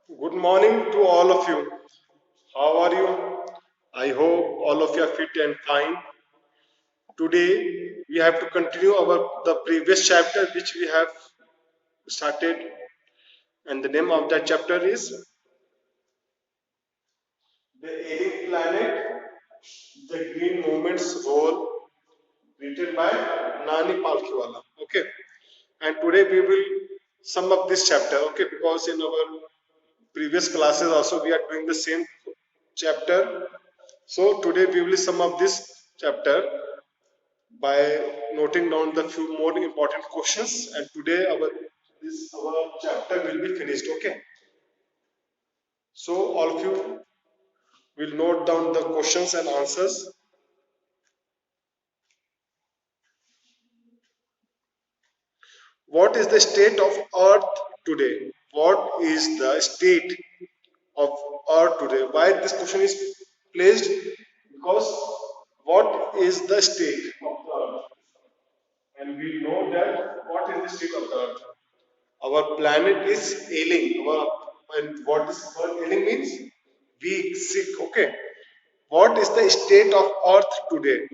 Good morning to all of you. How are you? I hope all of you are fit and fine. Today we have to continue our the previous chapter which we have started, and the name of that chapter is The Alien Planet, the Green Movement's Role, written by Nani Palkhiwala. Okay, and today we will sum up this chapter. Okay, because in our previous classes also we are doing the same chapter. So today we will sum up this chapter by noting down the few more important questions, and today our chapter will be finished. Okay, so all of you will note down the questions and answers. What is the state of earth today? What is the state of earth today? Why this question is placed? Because what is the state of the earth? And we know that what is the state of the earth? Our planet is ailing. And what this word ailing means? Weak, sick. Okay. What is the state of earth today?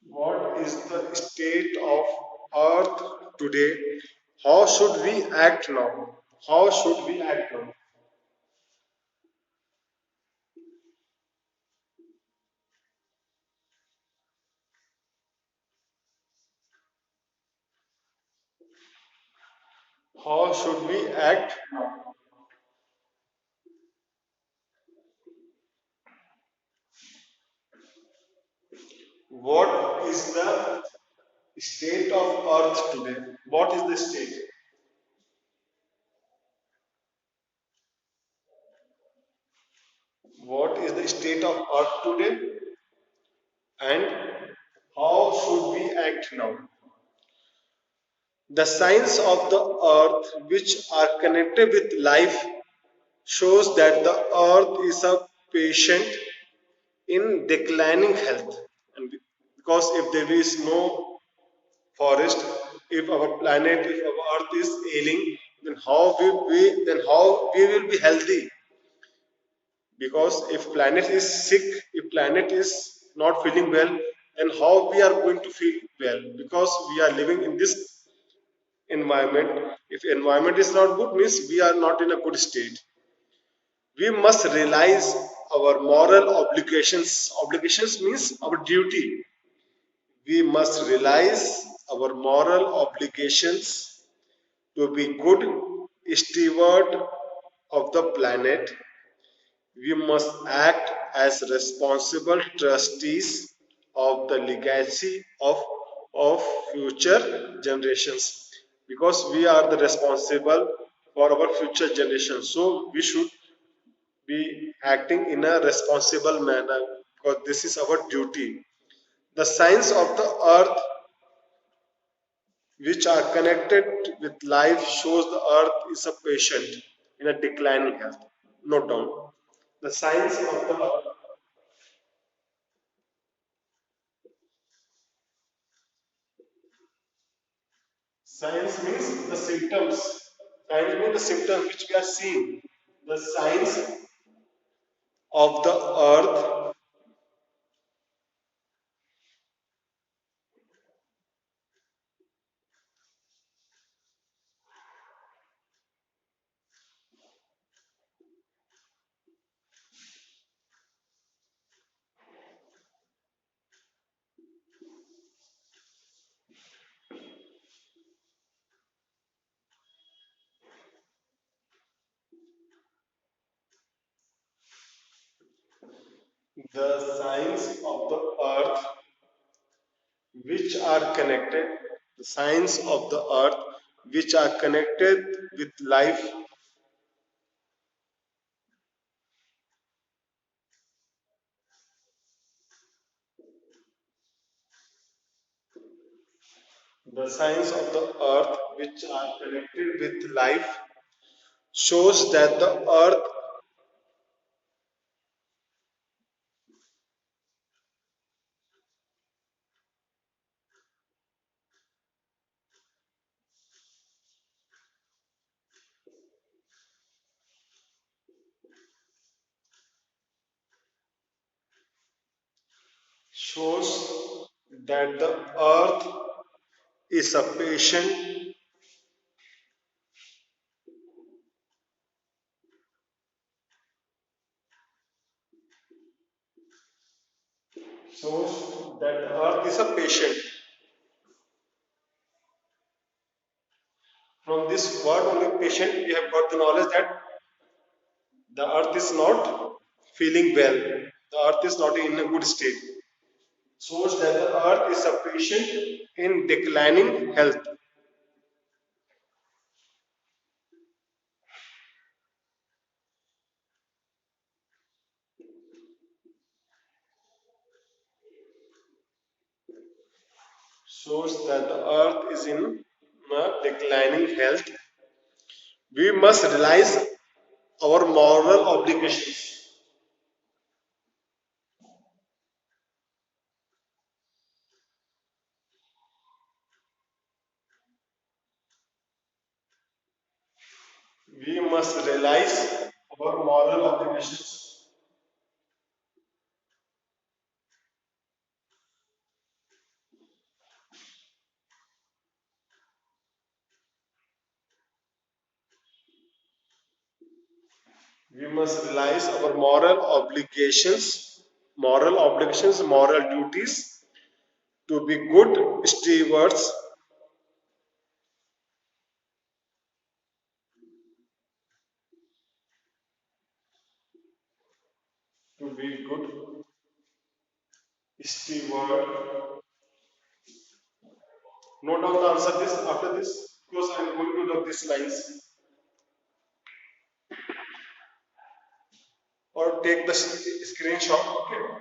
What is the state of earth today? How should we act now? How should we act now? How should we act now? What is the state of earth today? What is the state? What is the state of earth today? And how should we act now? The signs of the earth which are connected with life shows that the earth is a patient in declining health. And because if there is no forest, if our planet, if our earth is ailing, then how we will be healthy? Because if planet is sick, if planet is not feeling well, then how we are going to feel well? Because we are living in this environment. If environment is not good, means we are not in a good state. We must realize our moral obligations. Obligations means our duty. We must realize our moral obligations to be good steward of the planet. We must act as responsible trustees of the legacy of future generations, because we are the responsible for our future generations. So we should be acting in a responsible manner, because this is our duty. The signs of the earth which are connected with life shows the earth is a patient in a declining health. Note down the signs of the earth. Signs means the symptoms. Signs means the symptoms which we are seeing. The signs of the earth. The signs of the earth which are connected. The signs of the earth which are connected with life. The signs of the earth which are connected with life shows that the earth shows that the earth is a patient, shows that the earth is a patient. From this word only patient we have got the knowledge that the earth is not feeling well. The earth is not in a good state. Shows that the earth is a patient in declining health. Shows that the earth is in a declining health. We must realize our moral obligations. We must realize our moral obligations. We must realize our moral duties to be good stewards, to be good steward. Note down the answer this after this because I am going to love these lines or take the screenshot. Okay.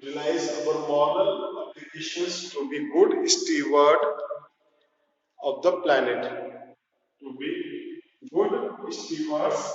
Realize our moral obligations to be good steward of the planet. To be good stewards,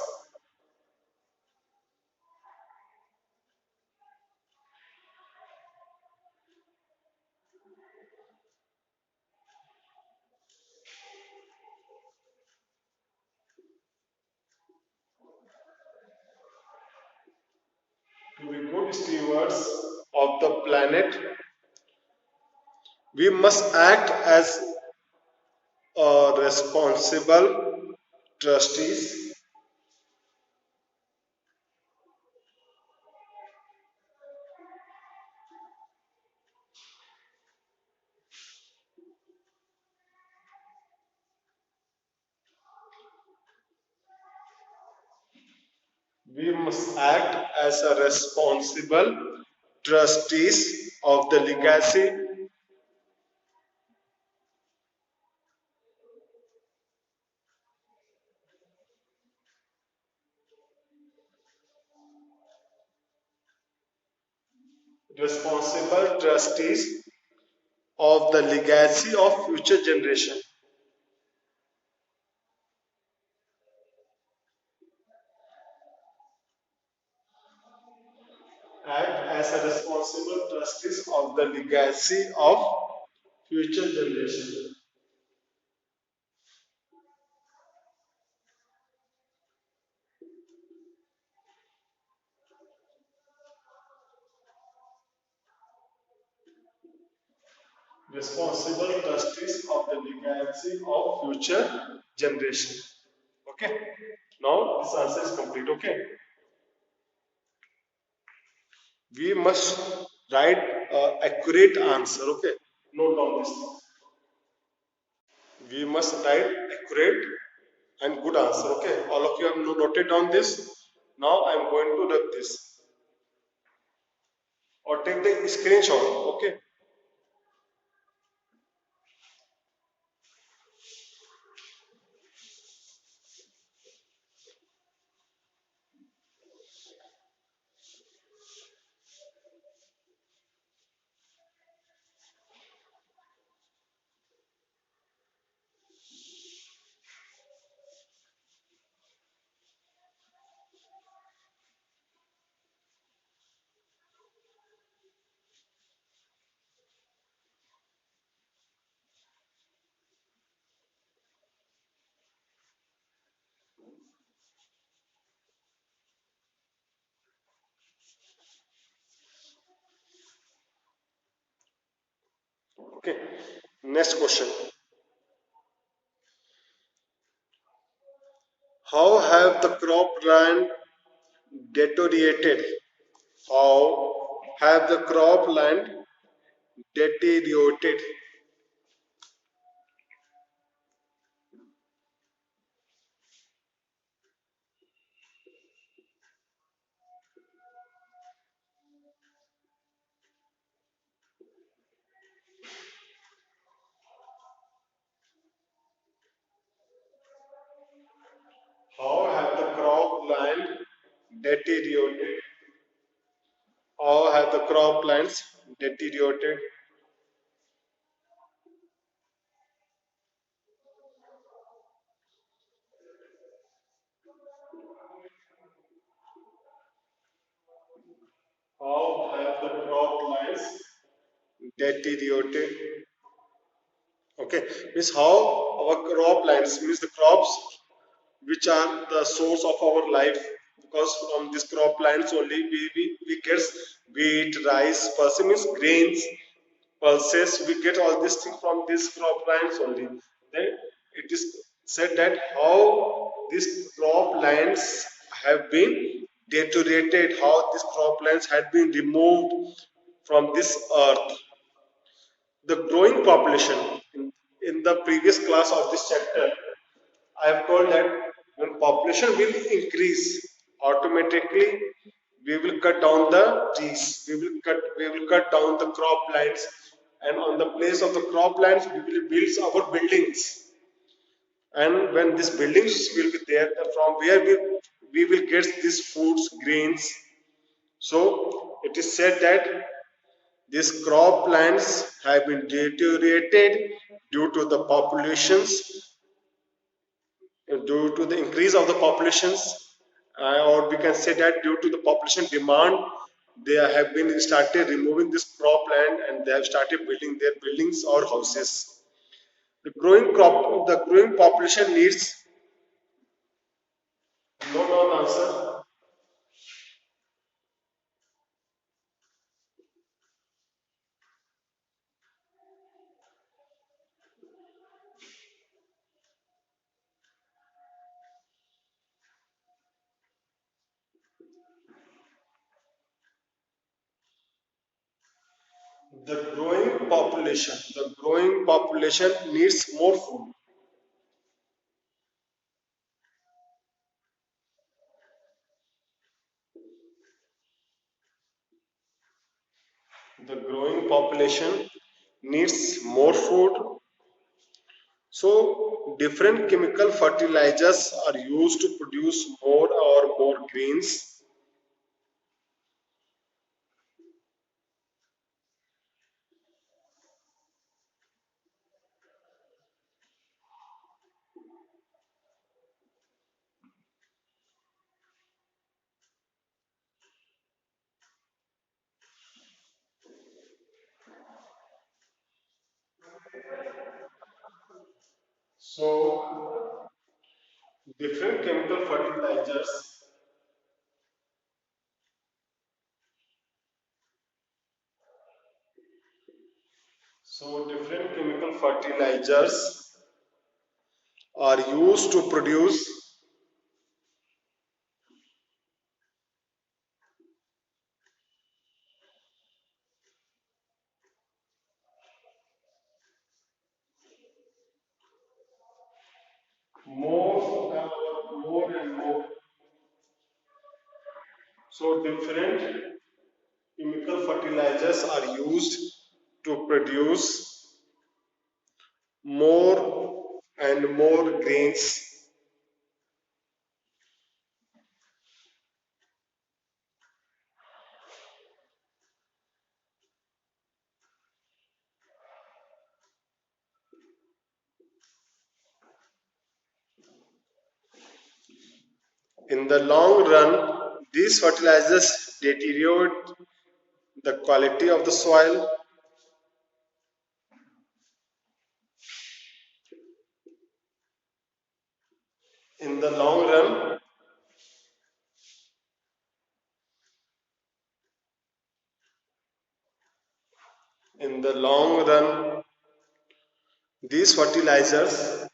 to be good stewards of the planet, we must act as responsible trustees. We must act as a responsible trustees of the legacy. Responsible trustees of the legacy of future generation. Act as a responsible trustees of the legacy of future generation. Responsible trustees of the legacy of future generation. Okay. Now this answer is complete. Okay. We must write accurate answer. Okay. Note down this. We must write accurate And good answer. Okay, all of you have noted down this. Now I'm going to rub this or take the screenshot. Okay. Okay. Next question. How have the cropland deteriorated? How have the cropland deteriorated? How have the cropland deteriorated? How have the croplands deteriorated? How have the croplands deteriorated? Okay, means how our croplands means the crops which are the source of our life, because from this croplands only we get wheat, rice, pulses means grains, pulses, we get all these things from these croplands only. Then it is said that how these croplands have been deteriorated, how these croplands had been removed from this earth. The growing population in the previous class of this chapter, I have told that when population will increase, automatically we will cut down the trees, we will cut down the croplands, and on the place of the croplands we will build our buildings. And when these buildings will be there, from where we will get these foods, grains. So it is said that these croplands have been deteriorated due to the populations, due to the increase of the populations, or we can say that due to the population demand, they have been started removing this cropland and they have started building their buildings or houses. The growing population needs no known answer. The growing population needs more food. The growing population needs more food. So different chemical fertilizers are used to produce more or more greens. So different chemical fertilizers. So different chemical fertilizers are used to produce more more and more. So different chemical fertilizers are used to produce more and more grains. In the long run, these fertilizers deteriorate the quality of the soil. In the long run, in the long run, these fertilizers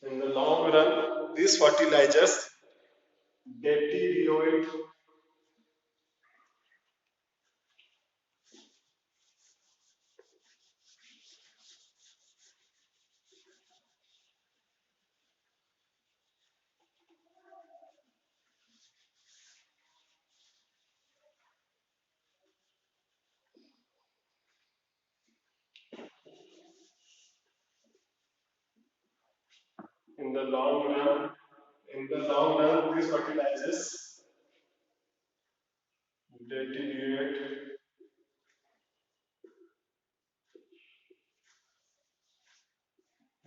in the long run, these fertilizers deteriorate. In the long run, these fertilizers deteriorate,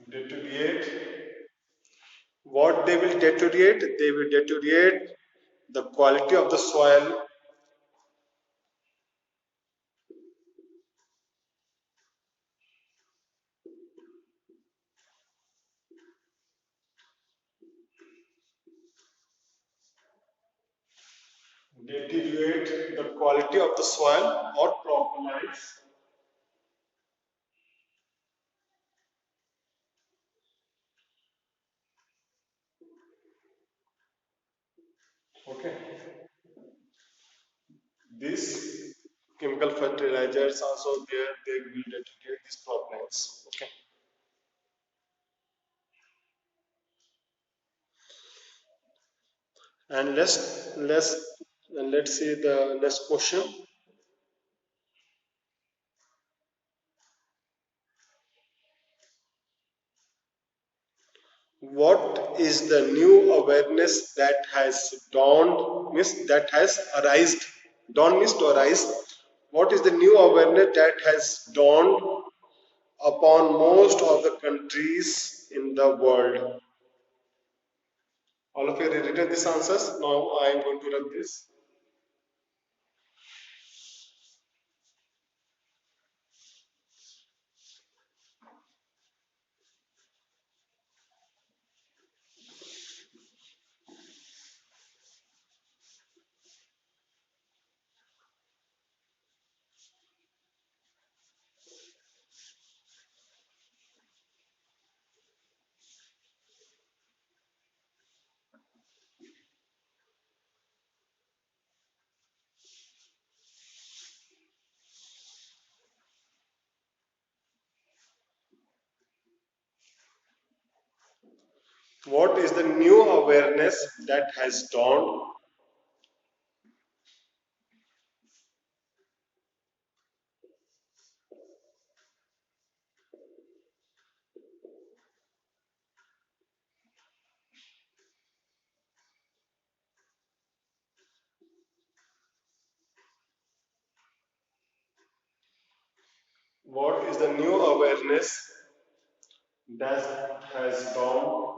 deteriorate. What they will deteriorate? They will deteriorate the quality of the soil, deteriorate the quality of the soil or compromise. Okay. These chemical fertilizers also there, they will deteriorate these problems. Okay. And let's see the next question. What is the new awareness that has dawned, means that has arisen? Dawn means to arise. What is the new awareness that has dawned upon most of the countries in the world? All of you have written these answers. Now I am going to run this. What is the new awareness that has dawned? What is the new awareness that has dawned?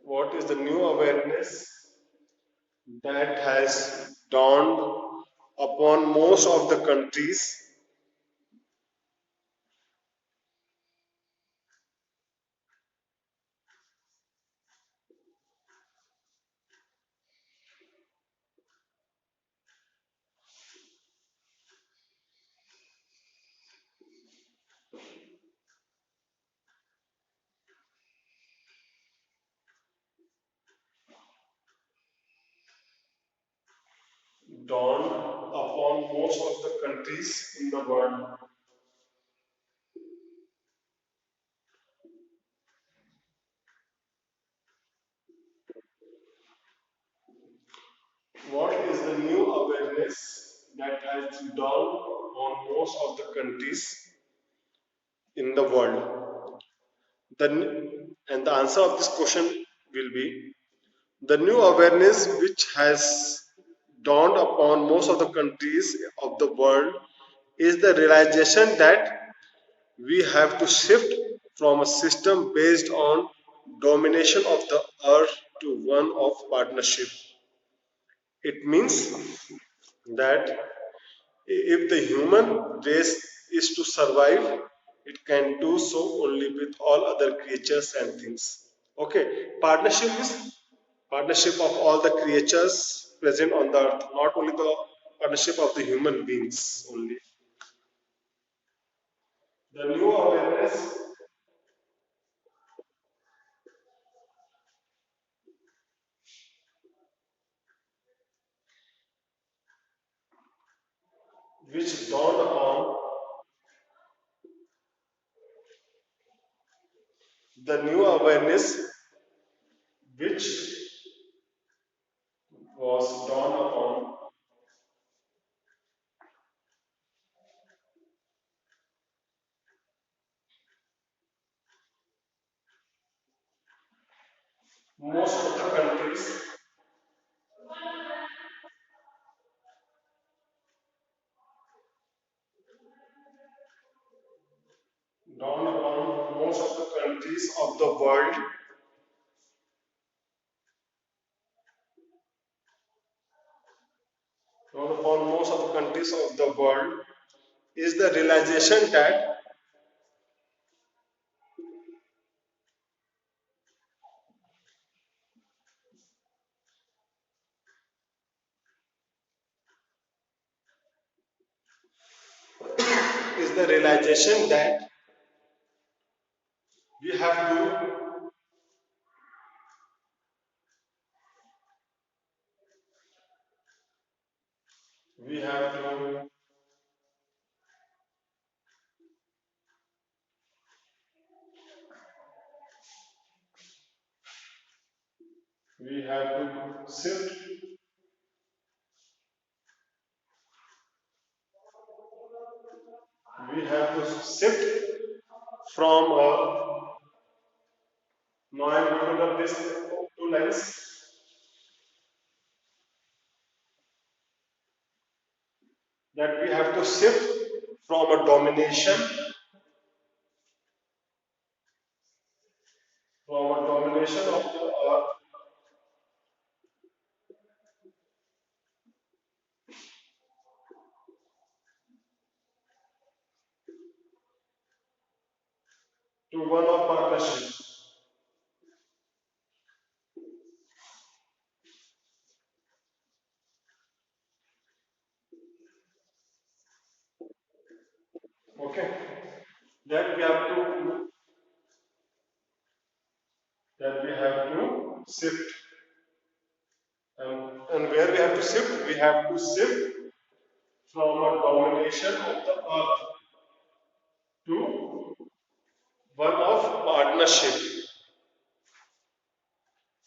What is the new awareness that has dawned upon most of the countries? dawned upon most of the countries in the world. What is the new awareness that has dawned on most of the countries in the world? And the answer of this question will be the new awareness which has dawned upon most of the countries of the world is the realization that we have to shift from a system based on domination of the earth to one of partnership. It means that if the human race is to survive, it can do so only with all other creatures and things. Okay, partnership is partnership of all the creatures present on the earth, not only the partnership of the human beings only. The new awareness which dawned upon the new awareness which was dawned upon most of the countries, dawned upon most of the countries of the world, dawned upon most of the countries of the world is the realization that is the realization that we have to we have to we have to shift we have to shift from a now I'm going to rub this two lines that we have to shift from a domination of the earth to one of partnership. Okay, that we have to shift and where we have to shift we have to shift from a domination of the earth to one of partnership.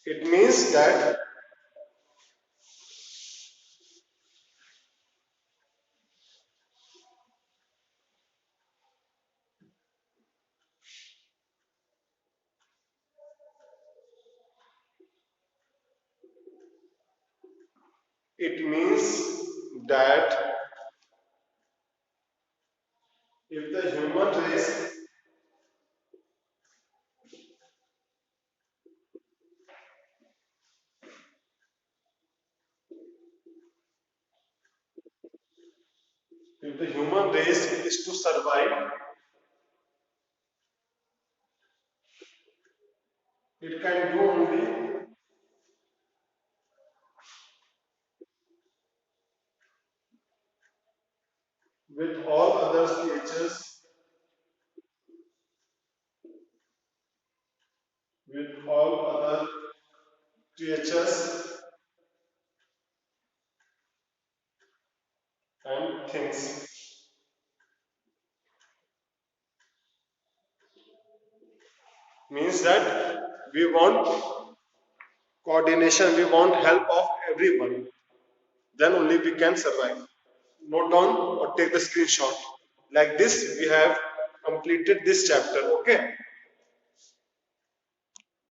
It means that it means that if the human race if the human race is to survive, it can do only with all other creatures, with all other creatures means that we want coordination, we want help of everyone, then only we can survive. Note down or take the screenshot. Like this we have completed this chapter. Okay,